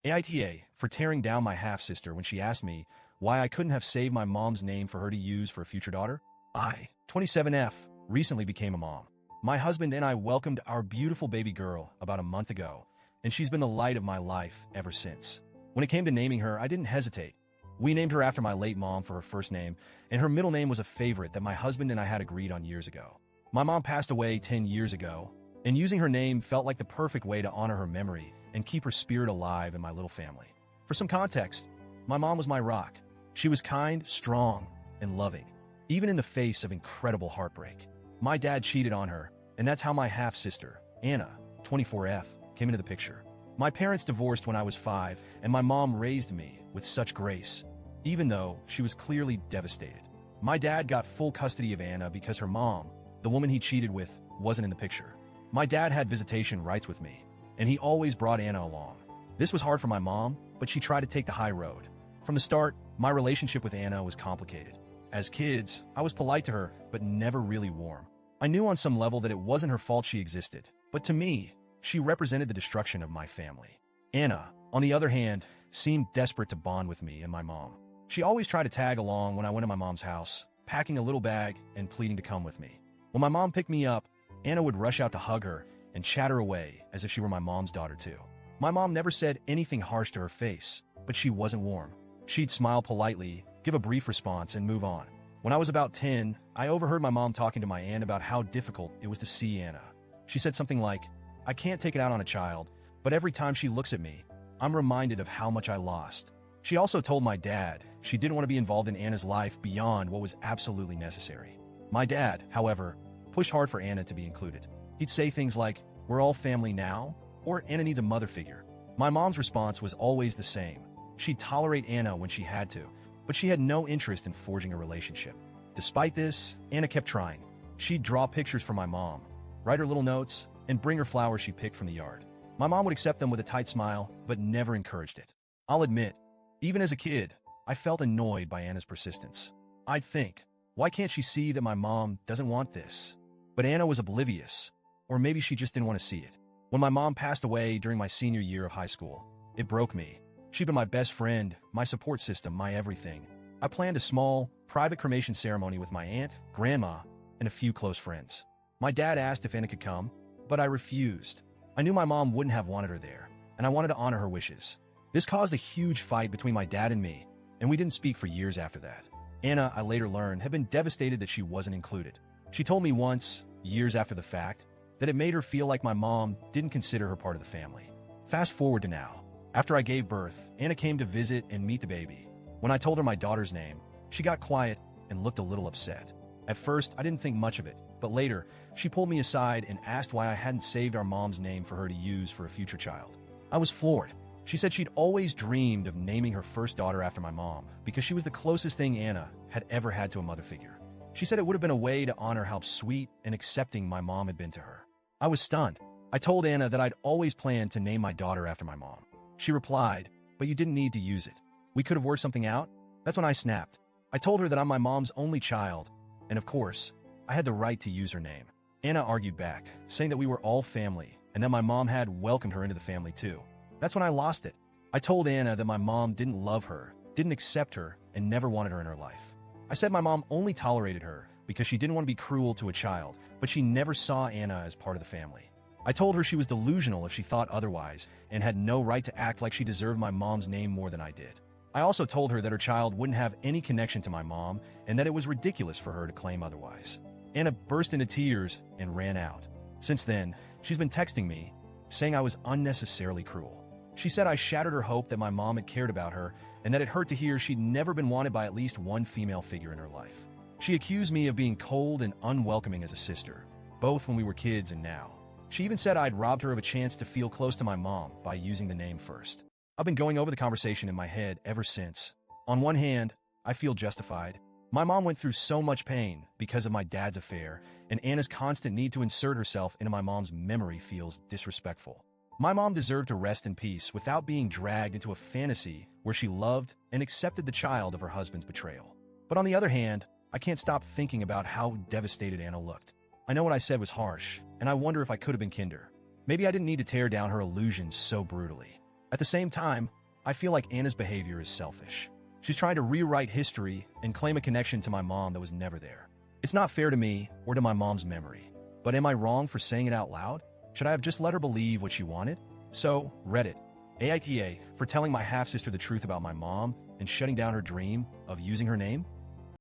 AITA for tearing down my half-sister when she asked me why I couldn't have saved my mom's name for her to use for a future daughter. I, 27F, recently became a mom. My husband and I welcomed our beautiful baby girl about a month ago, and she's been the light of my life ever since. When it came to naming her, I didn't hesitate. We named her after my late mom for her first name, and her middle name was a favorite that my husband and I had agreed on years ago. My mom passed away 10 years ago, and using her name felt like the perfect way to honor her memory and keep her spirit alive in my little family. For some context, my mom was my rock. She was kind, strong, and loving, even in the face of incredible heartbreak. My dad cheated on her, and that's how my half-sister, Anna, 24F, came into the picture. My parents divorced when I was 5, and my mom raised me with such grace, even though she was clearly devastated. My dad got full custody of Anna because her mom, the woman he cheated with, wasn't in the picture. My dad had visitation rights with me, and he always brought Anna along. This was hard for my mom, but she tried to take the high road. From the start, my relationship with Anna was complicated. As kids, I was polite to her, but never really warm. I knew on some level that it wasn't her fault she existed, but to me, she represented the destruction of my family. Anna, on the other hand, seemed desperate to bond with me and my mom. She always tried to tag along when I went to my mom's house, packing a little bag and pleading to come with me. When my mom picked me up, Anna would rush out to hug her and chatter away as if she were my mom's daughter too. My mom never said anything harsh to her face, but she wasn't warm. She'd smile politely, give a brief response, and move on. When I was about 10, I overheard my mom talking to my aunt about how difficult it was to see Anna. She said something like, "I can't take it out on a child, but every time she looks at me, I'm reminded of how much I lost." She also told my dad she didn't want to be involved in Anna's life beyond what was absolutely necessary. My dad, however, pushed hard for Anna to be included. He'd say things like, "We're all family now," or "Anna needs a mother figure." My mom's response was always the same. She'd tolerate Anna when she had to, but she had no interest in forging a relationship. Despite this, Anna kept trying. She'd draw pictures for my mom, write her little notes, and bring her flowers she picked from the yard. My mom would accept them with a tight smile, but never encouraged it. I'll admit, even as a kid, I felt annoyed by Anna's persistence. I'd think, why can't she see that my mom doesn't want this? But Anna was oblivious, or maybe she just didn't want to see it. When my mom passed away during my senior year of high school, it broke me. She'd been my best friend, my support system, my everything. I planned a small, private cremation ceremony with my aunt, grandma, and a few close friends. My dad asked if Anna could come, but I refused. I knew my mom wouldn't have wanted her there, and I wanted to honor her wishes. This caused a huge fight between my dad and me, and we didn't speak for years after that. Anna, I later learned, had been devastated that she wasn't included. She told me once, years after the fact, that it made her feel like my mom didn't consider her part of the family. Fast forward to now. After I gave birth, Anna came to visit and meet the baby. When I told her my daughter's name, she got quiet and looked a little upset. At first, I didn't think much of it, but later, she pulled me aside and asked why I hadn't saved our mom's name for her to use for a future child. I was floored. She said she'd always dreamed of naming her first daughter after my mom because she was the closest thing Anna had ever had to a mother figure. She said it would have been a way to honor how sweet and accepting my mom had been to her. I was stunned. I told Anna that I'd always planned to name my daughter after my mom. She replied, "But you didn't need to use it. We could have worked something out." That's when I snapped. I told her that I'm my mom's only child, and of course, I had the right to use her name. Anna argued back, saying that we were all family, and that my mom had welcomed her into the family too. That's when I lost it. I told Anna that my mom didn't love her, didn't accept her, and never wanted her in her life. I said my mom only tolerated her because she didn't want to be cruel to a child, but she never saw Anna as part of the family. I told her she was delusional if she thought otherwise and had no right to act like she deserved my mom's name more than I did. I also told her that her child wouldn't have any connection to my mom and that it was ridiculous for her to claim otherwise. Anna burst into tears and ran out. Since then, she's been texting me, saying I was unnecessarily cruel. She said I shattered her hope that my mom had cared about her and that it hurt to hear she'd never been wanted by at least one female figure in her life. She accused me of being cold and unwelcoming as a sister, both when we were kids and now. She even said I'd robbed her of a chance to feel close to my mom by using the name first. I've been going over the conversation in my head ever since. On one hand, I feel justified. My mom went through so much pain because of my dad's affair, and Anna's constant need to insert herself into my mom's memory feels disrespectful. My mom deserved to rest in peace without being dragged into a fantasy where she loved and accepted the child of her husband's betrayal. But on the other hand, I can't stop thinking about how devastated Anna looked. I know what I said was harsh, and I wonder if I could have been kinder. Maybe I didn't need to tear down her illusions so brutally. At the same time, I feel like Anna's behavior is selfish. She's trying to rewrite history and claim a connection to my mom that was never there. It's not fair to me or to my mom's memory. But am I wrong for saying it out loud? Should I have just let her believe what she wanted? So, Reddit, AITA, for telling my half-sister the truth about my mom and shutting down her dream of using her name?